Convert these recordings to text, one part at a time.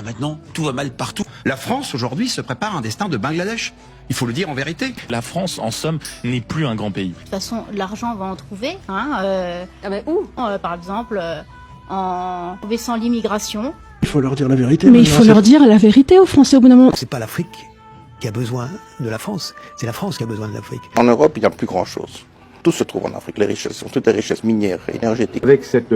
Maintenant, tout va mal partout. La France, aujourd'hui, se prépare un destin de Bangladesh. Il faut le dire en vérité. La France, en somme, n'est plus un grand pays. De toute façon, l'argent, on va en trouver. Où par exemple, en baissant l'immigration. Il faut leur dire la vérité. Mais il faut leur dire la vérité aux Français au bout d'un moment. C'est pas l'Afrique qui a besoin de la France, c'est la France qui a besoin de l'Afrique. En Europe, il n'y a plus grand-chose. Tout se trouve en Afrique. Les richesses sont toutes des richesses minières et énergétiques. Avec cette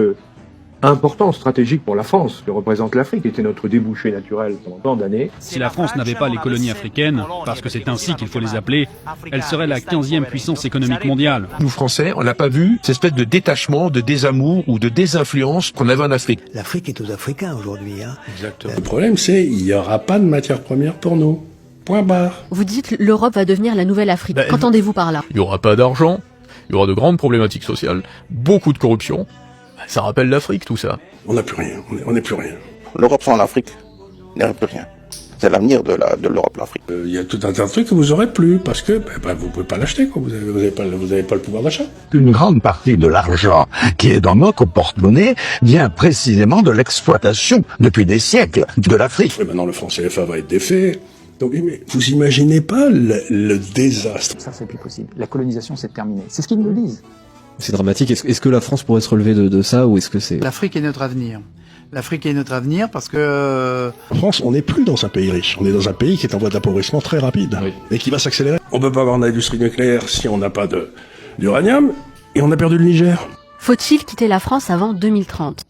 importance stratégique pour la France que représente l'Afrique, qui était notre débouché naturel pendant tant d'années. Si la France n'avait pas les colonies africaines, parce que c'est ainsi qu'il faut les appeler, elle serait la 15e puissance économique mondiale. Nous, Français, on n'a pas vu cette espèce de détachement, de désamour ou de désinfluence qu'on avait en Afrique. L'Afrique est aux Africains aujourd'hui. Exactement. Le problème, c'est qu'il n'y aura pas de matières premières pour nous. Point barre. Vous dites l'Europe va devenir la nouvelle Afrique. Qu'entendez-vous par là? Il n'y aura pas d'argent, il y aura de grandes problématiques sociales, beaucoup de corruption. Ça rappelle l'Afrique, tout ça. On n'a plus rien, on n'est plus rien. L'Europe sans l'Afrique n'est plus rien. C'est l'avenir de l'Europe, l'Afrique. Il y a tout un tas de trucs que vous aurez plus, parce que vous pouvez pas l'acheter, quoi. Vous avez pas le pouvoir d'achat. Une grande partie de l'argent qui est dans notre porte-monnaie vient précisément de l'exploitation, depuis des siècles, de l'Afrique. Et maintenant, le franc CFA va être défait. Donc, mais vous imaginez pas le désastre. Ça, c'est plus possible. La colonisation, c'est terminé. C'est ce qu'ils nous disent. C'est dramatique. Est-ce que la France pourrait se relever de ça, ou est-ce que c'est... L'Afrique est notre avenir. L'Afrique est notre avenir parce que... En France, on n'est plus dans un pays riche. On est dans un pays qui est en voie d'appauvrissement très rapide. Oui. Et qui va s'accélérer. On peut pas avoir une industrie nucléaire si on n'a pas d'uranium. Et on a perdu le Niger. Faut-il quitter la France avant 2030?